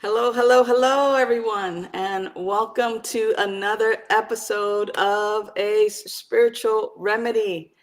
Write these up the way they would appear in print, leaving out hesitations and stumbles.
Hello, hello, hello, everyone, and welcome to another episode of A Spiritual Remedy.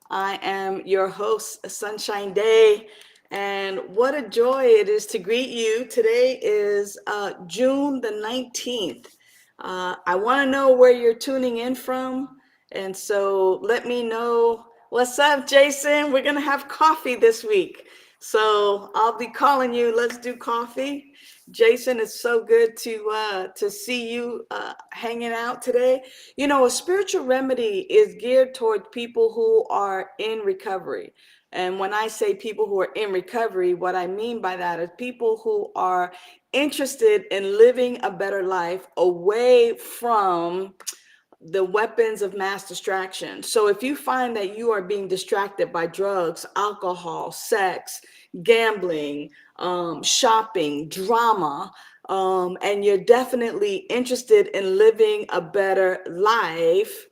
I am your host, Sunshine Day, and what a joy it is to greet you. Today is June the 19th. I want to know where you're tuning in from, and so let me know. What's up, Jason? We're going to have coffee this week. So I'll be calling you. Let's do coffee. Jason, it's so good to see you hanging out today. You know, a spiritual remedy is geared toward people who are in recovery. And when I say people who are in recovery, what I mean by that is people who are interested in living a better life away from the weapons of mass distraction. So if you find that you are being distracted by drugs, alcohol, sex, gambling, shopping, drama, and you're definitely interested in living a better life,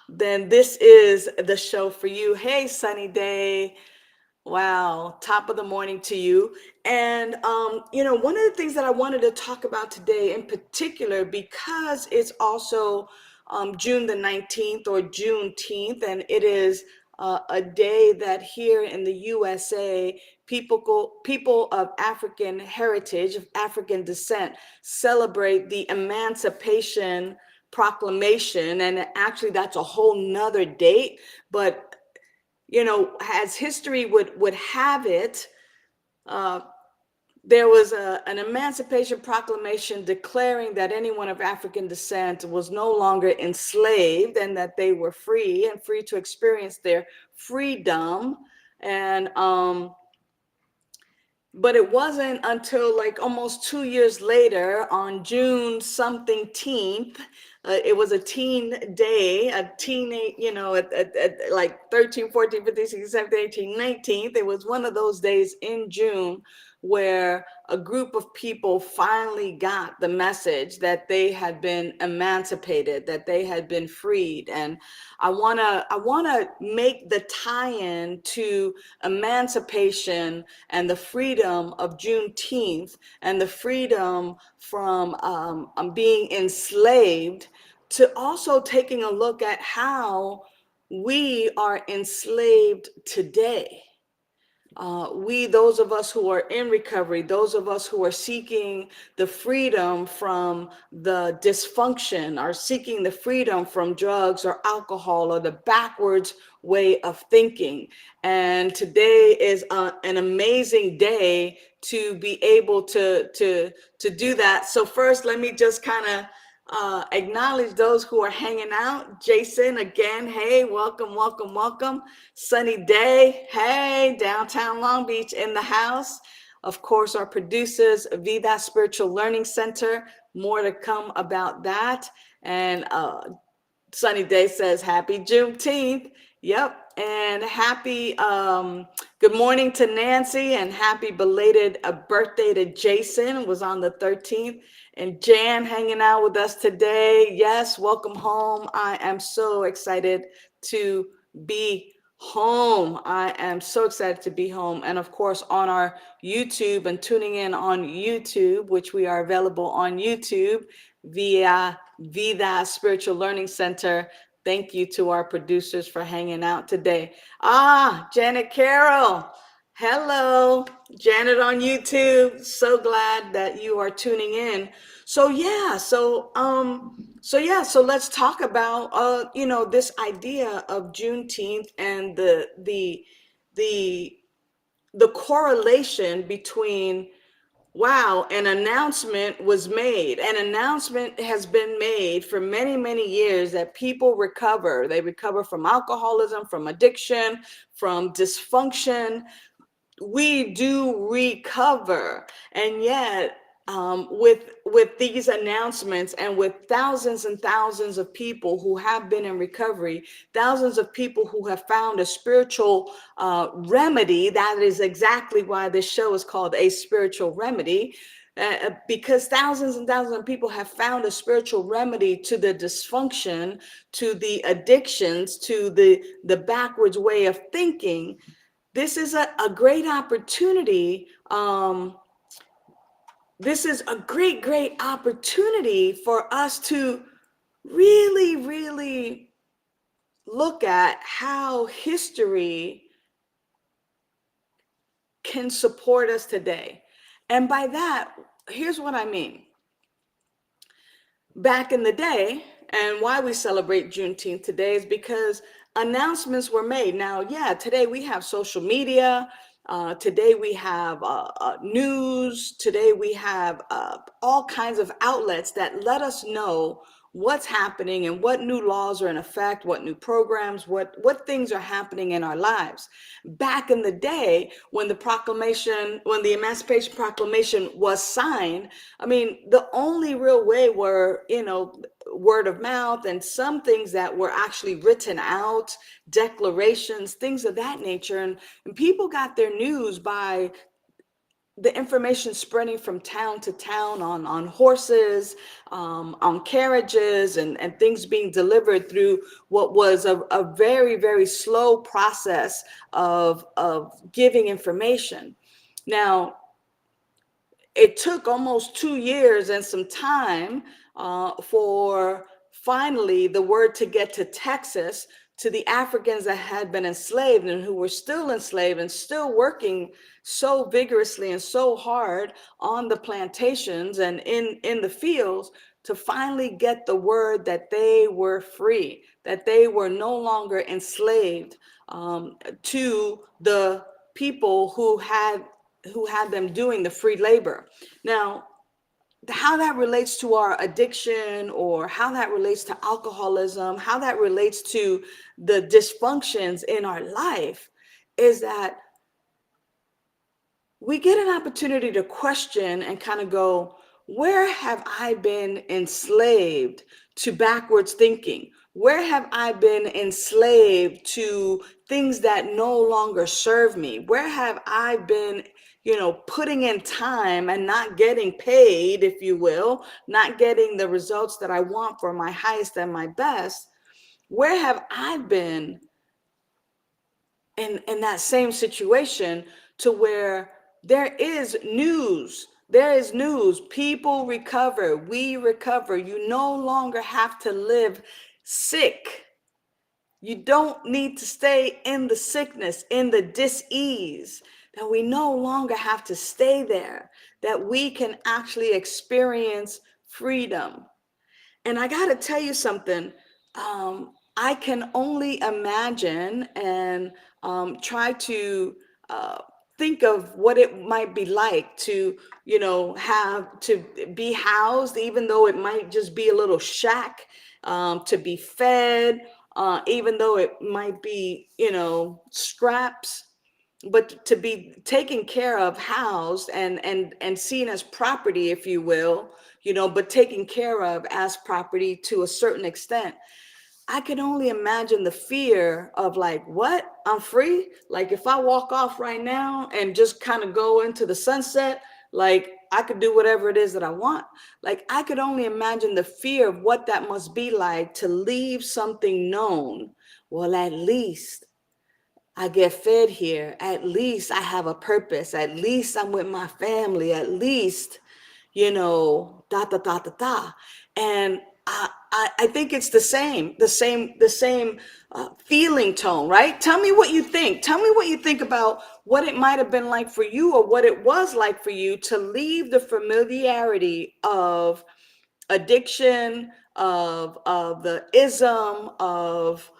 then this is the show for you. Hey, Sunny Day. Wow, top of the morning to you. And, one of the things that I wanted to talk about today in particular, because it's also June the 19th or Juneteenth, and it is a day that here in the USA, people of African heritage, of African descent, celebrate the Emancipation Proclamation. And actually, that's a whole nother date. But as history would have it, uh, there was an Emancipation Proclamation declaring that anyone of African descent was no longer enslaved and that they were free and free to experience their freedom. And but it wasn't until like almost 2 years later, on June something teenth, it was a teen day, a teenage, at like 13, 14, 15, 16, 17, 18, 19th. It was one of those days in June where a group of people finally got the message that they had been emancipated, that they had been freed. And I wanna make the tie-in to emancipation and the freedom of Juneteenth and the freedom from being enslaved, to also taking a look at how we are enslaved today. Those of us who are in recovery, those of us who are seeking the freedom from the dysfunction, are seeking the freedom from drugs or alcohol or the backwards way of thinking. And today is an amazing day to be able to do that. So first, let me just kind of acknowledge those who are hanging out. Jason, again, hey, welcome, welcome, welcome. Sunny Day, hey, downtown Long Beach in the house. Of course, our producers, Vida Spiritual Learning Center, more to come about that. And Sunny Day says, happy Juneteenth. Yep. And happy, good morning to Nancy, and happy belated birthday to Jason. It was on the 13th. And Jan hanging out with us today. Yes, welcome home. I am so excited to be home. I am so excited to be home. And of course, on our YouTube and tuning in on YouTube, which we are available on YouTube via Vida Spiritual Learning Center. Thank you to our producers for hanging out today. Janet Carroll. Hello, Janet on YouTube. So glad that you are tuning in. So let's talk about this idea of Juneteenth and the correlation between, wow, an announcement was made. An announcement has been made for many, many years that people recover. They recover from alcoholism, from addiction, from dysfunction. We do recover. And yet, with these announcements, and with thousands and thousands of people who have been in recovery, thousands of people who have found a spiritual remedy. That is exactly why this show is called A Spiritual Remedy. Because thousands and thousands of people have found a spiritual remedy to the dysfunction, to the addictions, to the backwards way of thinking. This is a great opportunity this is a great, great opportunity for us to really, really look at how history can support us today. And by that, here's what I mean. Back in the day, and why we celebrate Juneteenth today is because announcements were made. Now, yeah, today we have social media. Today we have news. Today we have all kinds of outlets that let us know what's happening and what new laws are in effect, what new programs, what things are happening in our lives. Back in the day, when the Emancipation Proclamation was signed, I mean, the only real way were, word of mouth and some things that were actually written out, declarations, things of that nature. And people got their news by the information spreading from town to town on horses, on carriages, and things being delivered through what was a very, very slow process of giving information. Now, it took almost 2 years and some time for finally the word to get to Texas, to the Africans that had been enslaved and who were still enslaved and still working so vigorously and so hard on the plantations and in the fields, to finally get the word that they were free, that they were no longer enslaved to the people who had them doing the free labor. Now, how that relates to our addiction, or how that relates to alcoholism, how that relates to the dysfunctions in our life, is that we get an opportunity to question and kind of go, where have I been enslaved to backwards thinking? Where have I been enslaved to things that no longer serve me? Where have I been, putting in time and not getting paid, if you will, not getting the results that I want for my highest and my best? Where have I been in that same situation, to where there is news, people recover, we recover, you no longer have to live sick, you don't need to stay in the sickness, in the dis-ease, that we no longer have to stay there, that we can actually experience freedom. And I got to tell you something. I can only imagine and try to think of what it might be like to, have to be housed, even though it might just be a little shack, to be fed, even though it might be, scraps, but to be taken care of, housed, and seen as property, if you will, but taken care of as property to a certain extent. I can only imagine the fear of, like, what? I'm free? Like, if I walk off right now and just kind of go into the sunset, like, I could do whatever it is that I want. Like, I could only imagine the fear of what that must be like, to leave something known. Well, at least I get fed here. At least I have a purpose. At least I'm with my family. At least, da da da da da. And I think it's the same feeling tone, right? Tell me what you think. Tell me what you think about what it might have been like for you, or what it was like for you to leave the familiarity of addiction, of the ism, of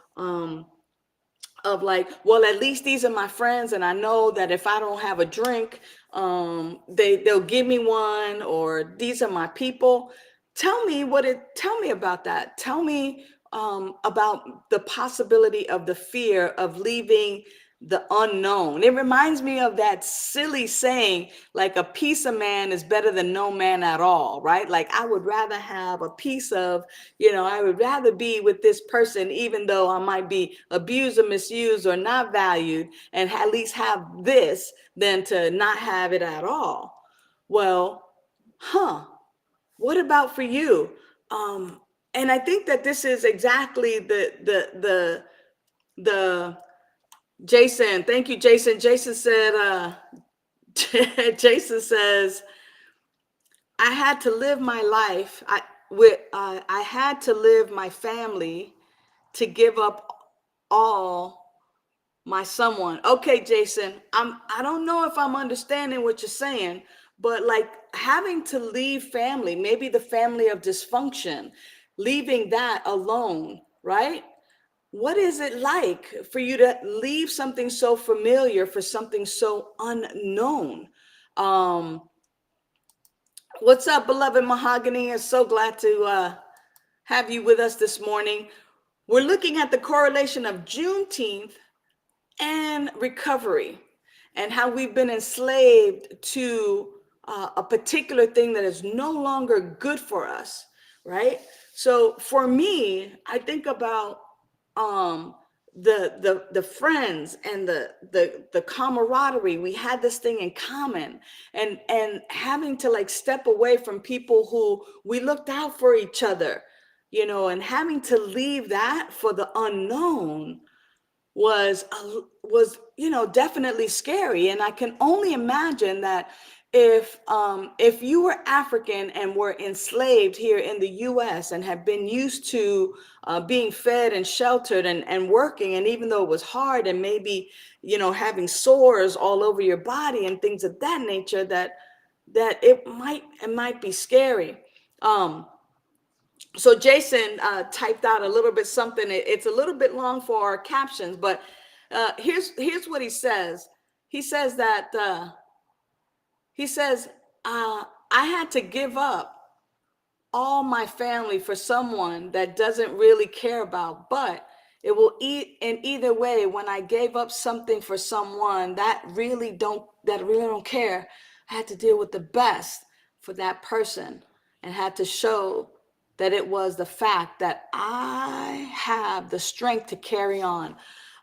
like, well, at least these are my friends, and I know that if I don't have a drink, they'll give me one, or these are my people. Tell me about that. Tell me about the possibility of the fear of leaving the unknown. It reminds me of that silly saying, like, a piece of man is better than no man at all, right? Like, I would rather have a piece of, I would rather be with this person, even though I might be abused or misused or not valued, and at least have this, than to not have it at all. Well, what about for you? And I think that this is exactly the Jason. Thank you, Jason. Jason said, Jason says, I had to live my life. I had to live my family to give up all my someone. Okay, Jason, I don't know if I'm understanding what you're saying, but like having to leave family, maybe the family of dysfunction, leaving that alone, right? What is it like for you to leave something so familiar for something so unknown? Um, what's up, beloved Mahogany? I'm so glad to have you with us this morning. We're looking at the correlation of Juneteenth and recovery, and how we've been enslaved to a particular thing that is no longer good for us, right? So for me, I think about um, the friends and the camaraderie. We had this thing in common, and having to like step away from people who we looked out for each other, and having to leave that for the unknown was definitely scary. And I can only imagine that if you were African and were enslaved here in the US and have been used to being fed and sheltered and working, and even though it was hard and maybe having sores all over your body and things of that nature, that it might be scary. So Jason typed out a little bit something. It's a little bit long for our captions, but here's what he says. He says that he says I had to give up all my family for someone that doesn't really care about, but it will eat in either way. When I gave up something for someone that really don't care, I had to deal with the best for that person, and had to show that it was the fact that I have the strength to carry on.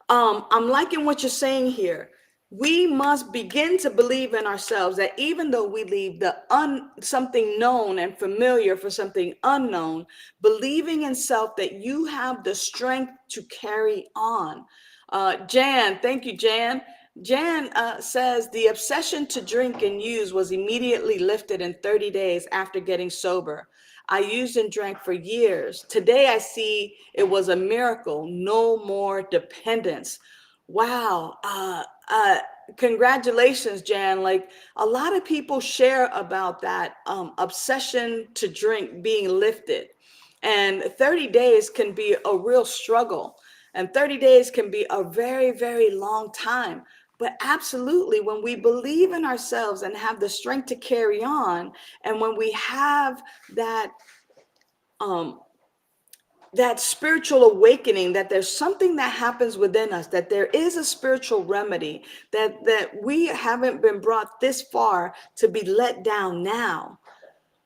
I'm liking what you're saying here. We must begin to believe in ourselves that even though we leave something known and familiar for something unknown, believing in self that you have the strength to carry on. Jan, thank you, Jan. Jan says the obsession to drink and use was immediately lifted in 30 days after getting sober. I used and drank for years. Today I see it was a miracle. No more dependence. Wow. Congratulations, Jan. Like a lot of people share about that obsession to drink being lifted. And 30 days can be a real struggle. And 30 days can be a very, very long time. But absolutely, when we believe in ourselves and have the strength to carry on, and when we have um, that spiritual awakening, that there's something that happens within us, that there is a spiritual remedy, that we haven't been brought this far to be let down now.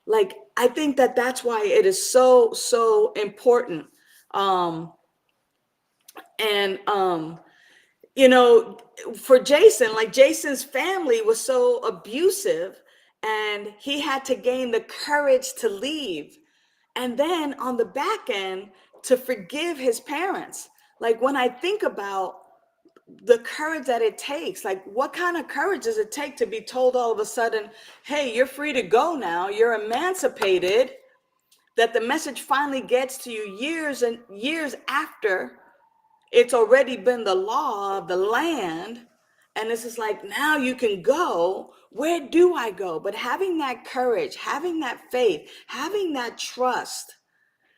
Like, I think that that's why it is so important. Um, and you know, for Jason, like Jason's family was so abusive, and he had to gain the courage to leave. And then on the back end, to forgive his parents. Like when I think about the courage that it takes, like what kind of courage does it take to be told all of a sudden, hey, you're free to go now, you're emancipated, that the message finally gets to you years and years after it's already been the law of the land. And it's just like, now you can go. Where do I go? But having that courage, having that faith, having that trust,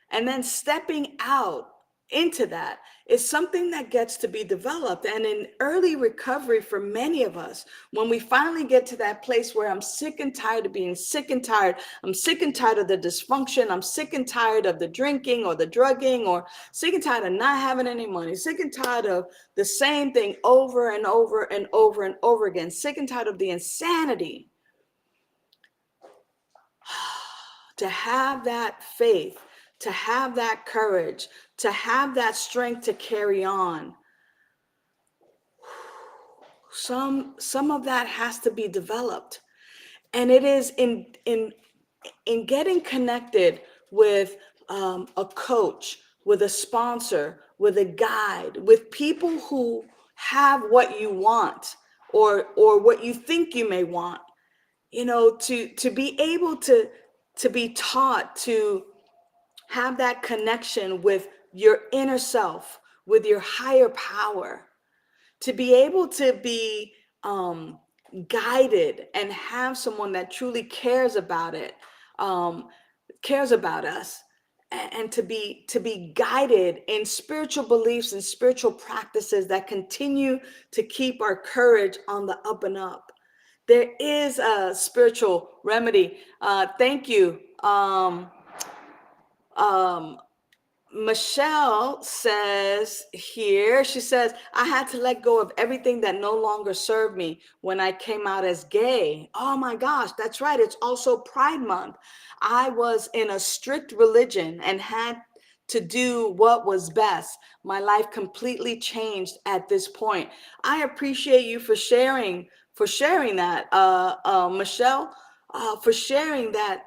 and then stepping out into that is something that gets to be developed. And in early recovery, for many of us, when we finally get to that place where I'm sick and tired of being sick and tired, I'm sick and tired of the dysfunction, I'm sick and tired of the drinking or the drugging, or sick and tired of not having any money, sick and tired of the same thing over and over and over and over again, sick and tired of the insanity, to have that faith, to have that courage, to have that strength to carry on. Some of that has to be developed. And it is in getting connected with a coach, with a sponsor, with a guide, with people who have what you want, or what you think you may want, to be able to be taught to have that connection with your inner self, with your higher power, to be able to be guided and have someone that truly cares about it, um, cares about us, and to be guided in spiritual beliefs and spiritual practices that continue to keep our courage on the up and up. There is a spiritual remedy. Thank you. Um, Michelle says here, she says, I had to let go of everything that no longer served me when I came out as gay. Oh my gosh, that's right. It's also Pride Month. I was in a strict religion and had to do what was best. My life completely changed at this point. I appreciate you for sharing that, Michelle, for sharing that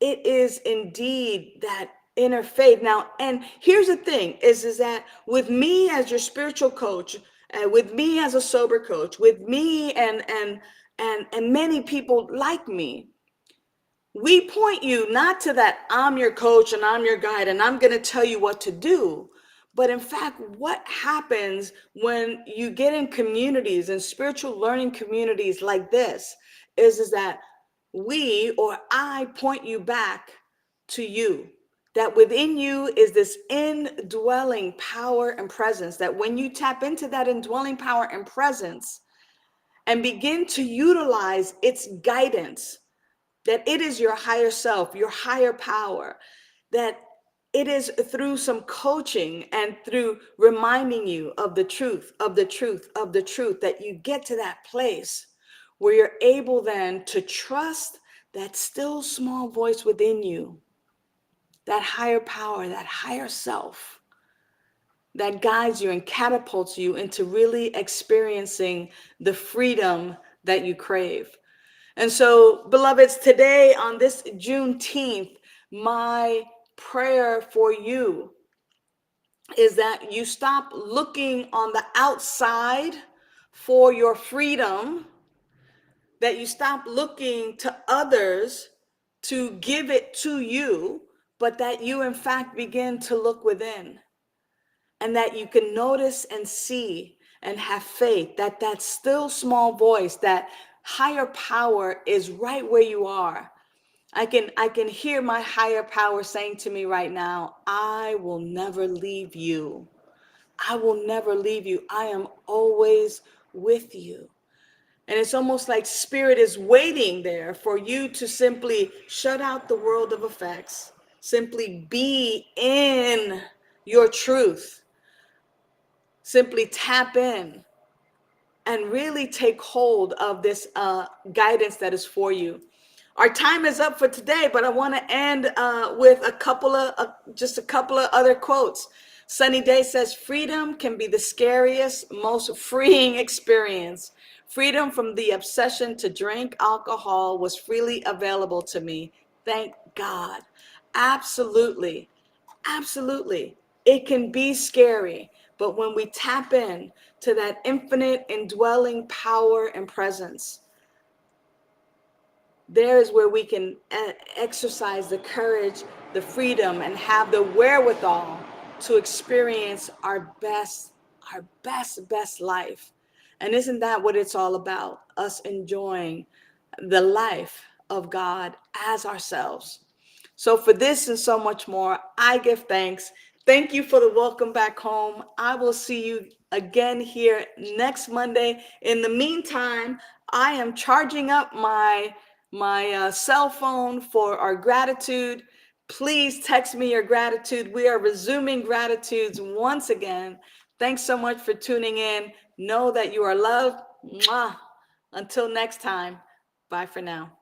it is indeed that inner faith. Now, and here's the thing is that with me as your spiritual coach, with me as a sober coach, with me and many people like me, we point you not to that I'm your coach and I'm your guide and I'm going to tell you what to do. But in fact, what happens when you get in communities and spiritual learning communities like this is that we or I point you back to you. That within you is this indwelling power and presence. That when you tap into that indwelling power and presence and begin to utilize its guidance, that it is your higher self, your higher power, that it is through some coaching and through reminding you of the truth, of the truth, of the truth, that you get to that place where you're able then to trust that still small voice within you, that higher power, that higher self that guides you and catapults you into really experiencing the freedom that you crave. And so, beloveds, today on this Juneteenth, my prayer for you is that you stop looking on the outside for your freedom, that you stop looking to others to give it to you, but that you, in fact, begin to look within, and that you can notice and see and have faith that that still small voice, that higher power is right where you are. I can hear my higher power saying to me right now, I will never leave you. I will never leave you. I am always with you. And it's almost like spirit is waiting there for you to simply shut out the world of effects, simply be in your truth, simply tap in and really take hold of this guidance that is for you. Our time is up for today, but I want to end with just a couple of other quotes. Sunny Day says, freedom can be the scariest, most freeing experience. Freedom from the obsession to drink alcohol was freely available to me. Thank God. Absolutely. Absolutely. It can be scary, but when we tap in to that infinite indwelling power and presence, there is where we can exercise the courage, the freedom, and have the wherewithal to experience our best life. And isn't that what it's all about? Us enjoying the life of God as ourselves. So for this and so much more, I give thanks. Thank you for the welcome back home. I will see you again here next Monday. In the meantime, I am charging up my cell phone for our gratitude. Please text me your gratitude. We are resuming gratitudes once again. Thanks so much for tuning in. Know that you are loved. Mwah. Until next time, bye for now.